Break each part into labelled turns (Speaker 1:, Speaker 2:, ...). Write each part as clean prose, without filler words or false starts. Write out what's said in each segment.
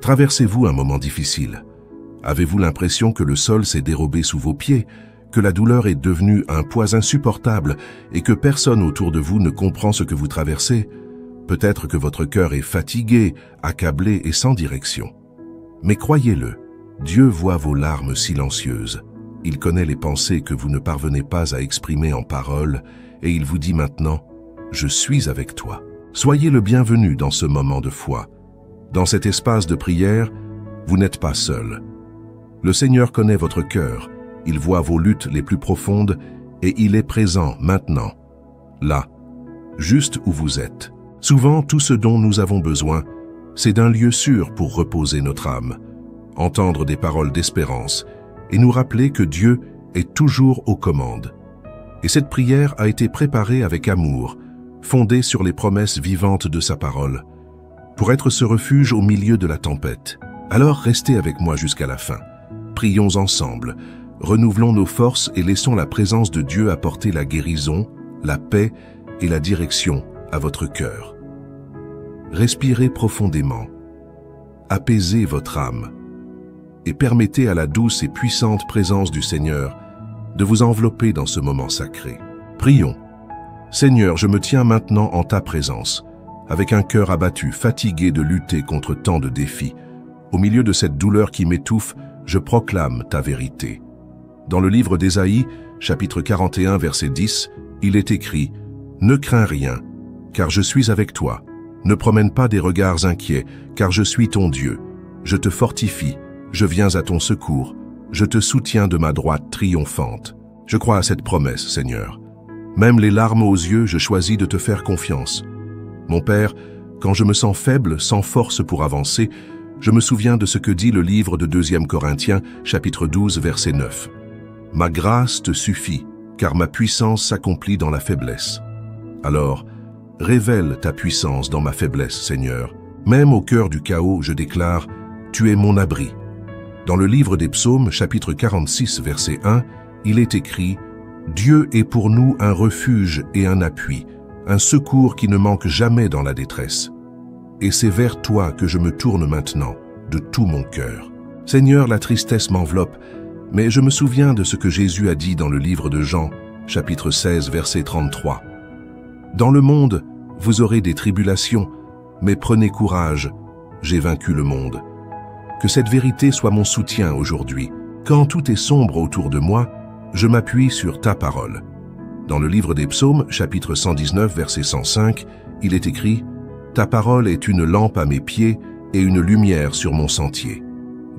Speaker 1: Traversez-vous un moment difficile? Avez-vous l'impression que le sol s'est dérobé sous vos pieds, que la douleur est devenue un poids insupportable et que personne autour de vous ne comprend ce que vous traversez? Peut-être que votre cœur est fatigué, accablé et sans direction. Mais croyez-le, Dieu voit vos larmes silencieuses. Il connaît les pensées que vous ne parvenez pas à exprimer en paroles et il vous dit maintenant « Je suis avec toi ». Soyez le bienvenu dans ce moment de foi. Dans cet espace de prière, vous n'êtes pas seul. Le Seigneur connaît votre cœur, il voit vos luttes les plus profondes et il est présent maintenant, là, juste où vous êtes. Souvent, tout ce dont nous avons besoin, c'est d'un lieu sûr pour reposer notre âme, entendre des paroles d'espérance et nous rappeler que Dieu est toujours aux commandes. Et cette prière a été préparée avec amour, fondée sur les promesses vivantes de sa parole, pour être ce refuge au milieu de la tempête. Alors restez avec moi jusqu'à la fin. Prions ensemble, renouvelons nos forces et laissons la présence de Dieu apporter la guérison, la paix et la direction à votre cœur. Respirez profondément, apaisez votre âme et permettez à la douce et puissante présence du Seigneur de vous envelopper dans ce moment sacré. Prions. Seigneur, je me tiens maintenant en ta présence, avec un cœur abattu, fatigué de lutter contre tant de défis. Au milieu de cette douleur qui m'étouffe, je proclame ta vérité. Dans le livre d'Ésaïe, chapitre 41, verset 10, il est écrit « Ne crains rien, car je suis avec toi. Ne promène pas des regards inquiets, car je suis ton Dieu. Je te fortifie, je viens à ton secours. Je te soutiens de ma droite triomphante. » Je crois à cette promesse, Seigneur. Même les larmes aux yeux, je choisis de te faire confiance. Mon Père, quand je me sens faible, sans force pour avancer, je me souviens de ce que dit le livre de 2 Corinthiens, chapitre 12, verset 9. « Ma grâce te suffit, car ma puissance s'accomplit dans la faiblesse. » Alors, révèle ta puissance dans ma faiblesse, Seigneur. Même au cœur du chaos, je déclare « Tu es mon abri ». Dans le livre des Psaumes, chapitre 46, verset 1, il est écrit « Dieu est pour nous un refuge et un appui, un secours qui ne manque jamais dans la détresse. » Et c'est vers toi que je me tourne maintenant, de tout mon cœur. Seigneur, la tristesse m'enveloppe, mais je me souviens de ce que Jésus a dit dans le livre de Jean, chapitre 16, verset 33. « Dans le monde, vous aurez des tribulations, mais prenez courage, j'ai vaincu le monde. » Que cette vérité soit mon soutien aujourd'hui. Quand tout est sombre autour de moi, je m'appuie sur ta parole. Dans le livre des Psaumes, chapitre 119, verset 105, il est écrit « Ta parole est une lampe à mes pieds et une lumière sur mon sentier.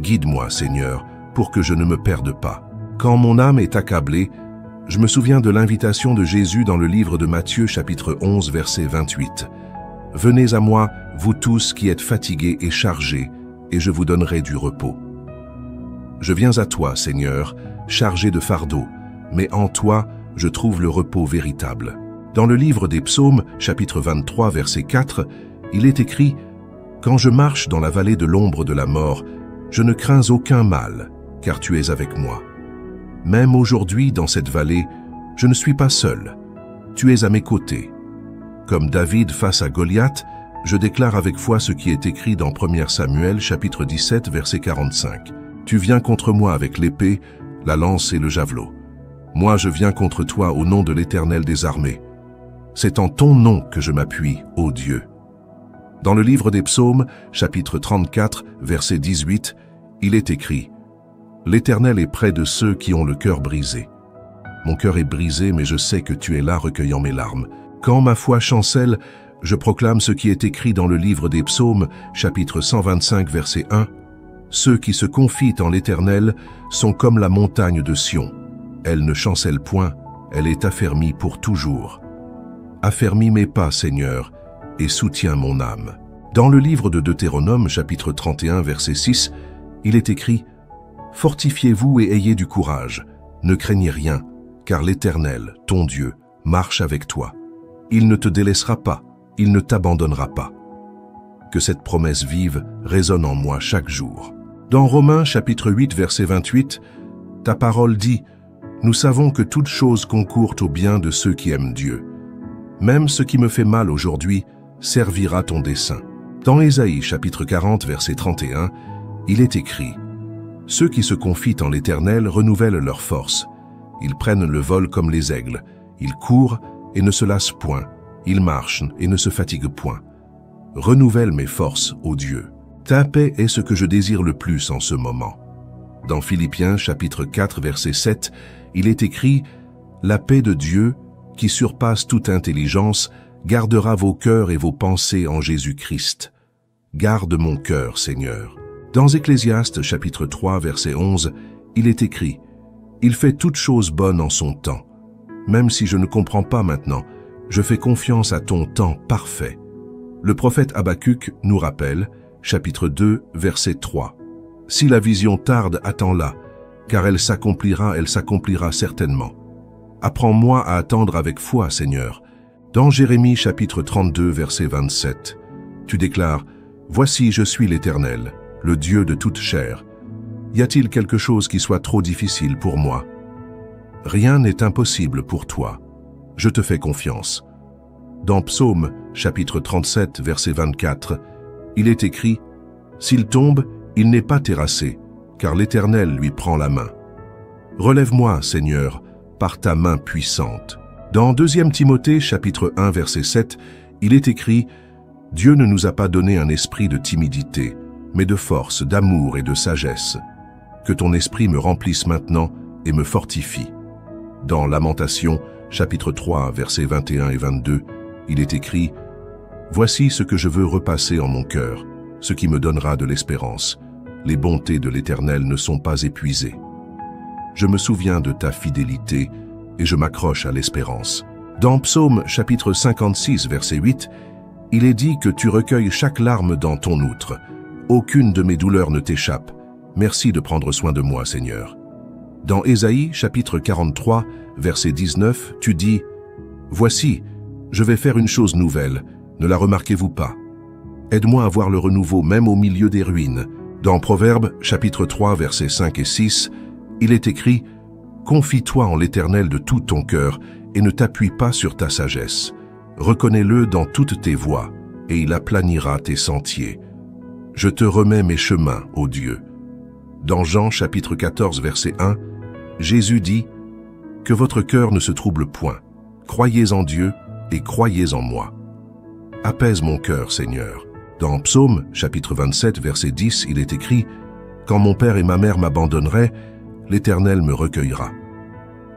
Speaker 1: Guide-moi, Seigneur, pour que je ne me perde pas. » Quand mon âme est accablée, je me souviens de l'invitation de Jésus dans le livre de Matthieu, chapitre 11, verset 28. « Venez à moi, vous tous qui êtes fatigués et chargés, et je vous donnerai du repos. » Je viens à toi, Seigneur, chargé de fardeau, mais en toi, je trouve le repos véritable. Dans le livre des Psaumes, chapitre 23, verset 4, il est écrit « Quand je marche dans la vallée de l'ombre de la mort, je ne crains aucun mal, car tu es avec moi. Même aujourd'hui, dans cette vallée, je ne suis pas seul. Tu es à mes côtés. » Comme David face à Goliath, je déclare avec foi ce qui est écrit dans 1 Samuel, chapitre 17, verset 45. « Tu viens contre moi avec l'épée, la lance et le javelot. Moi, je viens contre toi au nom de l'Éternel des armées. C'est en ton nom que je m'appuie, ô Dieu. » Dans le livre des Psaumes, chapitre 34, verset 18, il est écrit « L'Éternel est près de ceux qui ont le cœur brisé. Mon cœur est brisé, mais je sais que tu es là recueillant mes larmes. Quand ma foi chancelle, je proclame ce qui est écrit dans le livre des Psaumes, chapitre 125, verset 1. « Ceux qui se confient en l'Éternel sont comme la montagne de Sion. Elle ne chancelle point, elle est affermie pour toujours. Affermis mes pas, Seigneur, et soutiens mon âme. » Dans le livre de Deutéronome, chapitre 31, verset 6, il est écrit « Fortifiez-vous et ayez du courage, ne craignez rien, car l'Éternel, ton Dieu, marche avec toi. Il ne te délaissera pas, il ne t'abandonnera pas. » Que cette promesse vive résonne en moi chaque jour. Dans Romains, chapitre 8, verset 28, ta parole dit « Nous savons que toute chose concourt au bien de ceux qui aiment Dieu. Même ce qui me fait mal aujourd'hui servira ton dessein. » Dans Ésaïe chapitre 40 verset 31, il est écrit « Ceux qui se confient en l'Éternel renouvellent leur force. Ils prennent le vol comme les aigles. Ils courent et ne se lassent point. Ils marchent et ne se fatiguent point. Renouvelle mes forces, ô Dieu. Ta paix est ce que je désire le plus en ce moment. » Dans Philippiens chapitre 4 verset 7, il est écrit « La paix de Dieu, qui surpasse toute intelligence, gardera vos cœurs et vos pensées en Jésus-Christ. Garde mon cœur, Seigneur. » Dans Ecclésiaste chapitre 3 verset 11, il est écrit « Il fait toutes choses bonnes en son temps. Même si je ne comprends pas maintenant, je fais confiance à ton temps parfait. » Le prophète Habacuc nous rappelle, chapitre 2 verset 3, « Si la vision tarde, attends-la, car elle s'accomplira certainement. Apprends-moi à attendre avec foi, Seigneur. » Dans Jérémie chapitre 32 verset 27, tu déclares « Voici, je suis l'Éternel, le Dieu de toute chair. Y a-t-il quelque chose qui soit trop difficile pour moi? Rien n'est impossible pour toi. Je te fais confiance. » Dans Psaume chapitre 37 verset 24, il est écrit « S'il tombe, il n'est pas terrassé, car l'Éternel lui prend la main. Relève-moi, Seigneur, par ta main puissante. » Dans 2 Timothée chapitre 1 verset 7, il est écrit « Dieu ne nous a pas donné un esprit de timidité, mais de force, d'amour et de sagesse. Que ton esprit me remplisse maintenant et me fortifie. » Dans Lamentations chapitre 3 versets 21 et 22, il est écrit « Voici ce que je veux repasser en mon cœur, ce qui me donnera de l'espérance. Les bontés de l'Éternel ne sont pas épuisées. Je me souviens de ta fidélité et je m'accroche à l'espérance. » Dans Psaume chapitre 56 verset 8, il est dit que tu recueilles chaque larme dans ton outre. Aucune de mes douleurs ne t'échappe. Merci de prendre soin de moi, Seigneur. Dans Ésaïe chapitre 43 verset 19, tu dis « Voici, je vais faire une chose nouvelle, ne la remarquez-vous pas? Aide-moi à voir le renouveau même au milieu des ruines. » Dans Proverbes chapitre 3 versets 5 et 6, il est écrit « Confie-toi en l'Éternel de tout ton cœur et ne t'appuie pas sur ta sagesse. Reconnais-le dans toutes tes voies et il aplanira tes sentiers. Je te remets mes chemins, ô Dieu. » Dans Jean chapitre 14 verset 1, Jésus dit « Que votre cœur ne se trouble point. Croyez en Dieu et croyez en moi. Apaise mon cœur, Seigneur. » Dans Psaume chapitre 27 verset 10, il est écrit « Quand mon père et ma mère m'abandonneraient, l'Éternel me recueillera.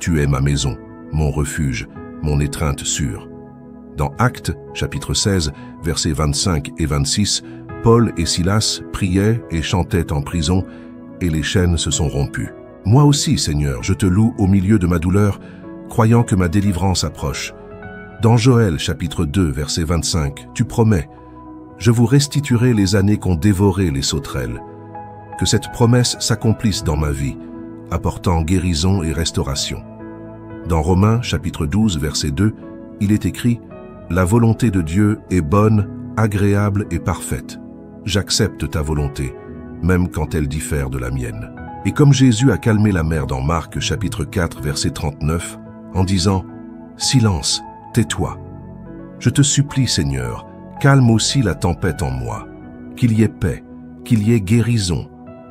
Speaker 1: Tu es ma maison, mon refuge, mon étreinte sûre. » Dans Actes chapitre 16 versets 25 et 26, Paul et Silas priaient et chantaient en prison, et les chaînes se sont rompues. Moi aussi, Seigneur, je te loue au milieu de ma douleur, croyant que ma délivrance approche. Dans Joël chapitre 2 verset 25, tu promets « Je vous restituerai les années qu'ont dévoré les sauterelles. » Que cette promesse s'accomplisse dans ma vie, apportant guérison et restauration. Dans Romains chapitre 12 verset 2, il est écrit « La volonté de Dieu est bonne, agréable et parfaite. J'accepte ta volonté, même quand elle diffère de la mienne. » Et comme Jésus a calmé la mer dans Marc chapitre 4 verset 39, en disant « Silence, tais-toi. Je te supplie, Seigneur, calme aussi la tempête en moi, qu'il y ait paix, qu'il y ait guérison,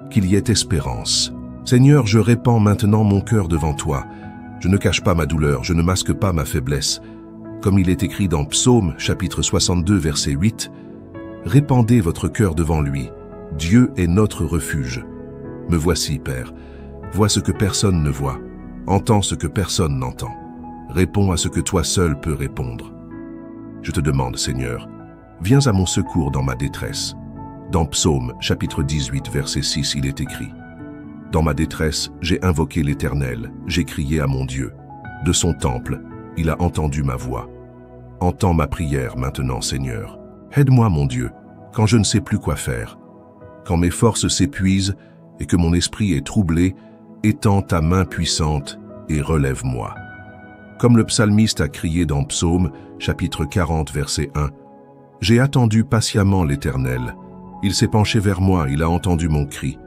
Speaker 1: qu'il y ait espérance. Seigneur, je répands maintenant mon cœur devant toi. Je ne cache pas ma douleur, je ne masque pas ma faiblesse. Comme il est écrit dans Psaume chapitre 62 verset 8, « Répandez votre cœur devant lui. Dieu est notre refuge. Me voici, Père. Vois ce que personne ne voit. Entends ce que personne n'entend. Réponds à ce que toi seul peux répondre. Je te demande, Seigneur, viens à mon secours dans ma détresse. » Dans Psaume chapitre 18 verset 6, il est écrit « Dans ma détresse, j'ai invoqué l'Éternel, j'ai crié à mon Dieu. De son temple, il a entendu ma voix. Entends ma prière maintenant, Seigneur. Aide-moi, mon Dieu, quand je ne sais plus quoi faire. Quand mes forces s'épuisent et que mon esprit est troublé, étends ta main puissante et relève-moi. » Comme le psalmiste a crié dans Psaume chapitre 40 verset 1, « J'ai attendu patiemment l'Éternel. Il s'est penché vers moi, il a entendu mon cri.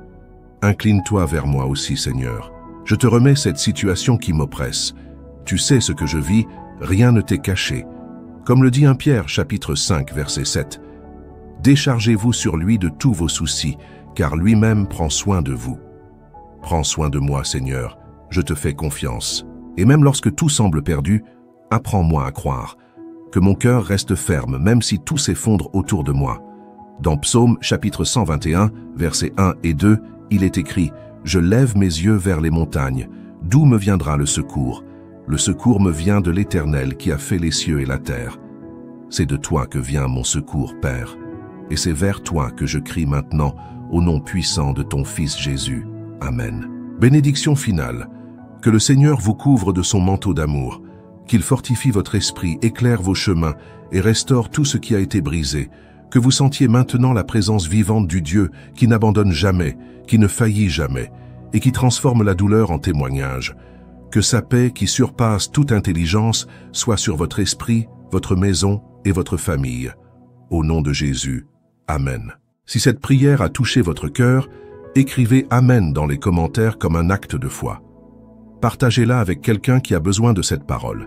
Speaker 1: Incline-toi vers moi aussi, Seigneur. Je te remets cette situation qui m'oppresse. Tu sais ce que je vis, rien ne t'est caché. » Comme le dit 1 Pierre chapitre 5 verset 7, Déchargez-vous sur lui de tous vos soucis, car lui-même prend soin de vous. Prends soin de moi, Seigneur, je te fais confiance. Et même lorsque tout semble perdu, apprends-moi à croire. Que mon cœur reste ferme, même si tout s'effondre autour de moi. Dans Psaume chapitre 121, versets 1 et 2, il est écrit « Je lève mes yeux vers les montagnes. D'où me viendra le secours? Le secours me vient de l'Éternel qui a fait les cieux et la terre. C'est de toi que vient mon secours, Père. Et c'est vers toi que je crie maintenant, au nom puissant de ton Fils Jésus. Amen. » Bénédiction finale. Que le Seigneur vous couvre de son manteau d'amour, qu'il fortifie votre esprit, éclaire vos chemins et restaure tout ce qui a été brisé, que vous sentiez maintenant la présence vivante du Dieu qui n'abandonne jamais, qui ne faillit jamais, et qui transforme la douleur en témoignage. Que sa paix, qui surpasse toute intelligence, soit sur votre esprit, votre maison et votre famille. Au nom de Jésus, Amen. Si cette prière a touché votre cœur, écrivez « Amen » dans les commentaires comme un acte de foi. Partagez-la avec quelqu'un qui a besoin de cette parole.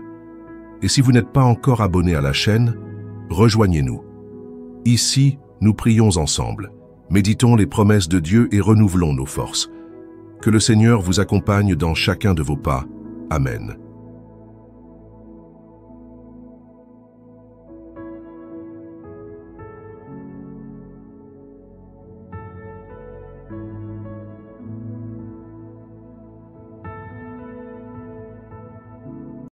Speaker 1: Et si vous n'êtes pas encore abonné à la chaîne, rejoignez-nous. Ici, nous prions ensemble, méditons les promesses de Dieu et renouvelons nos forces. Que le Seigneur vous accompagne dans chacun de vos pas. Amen.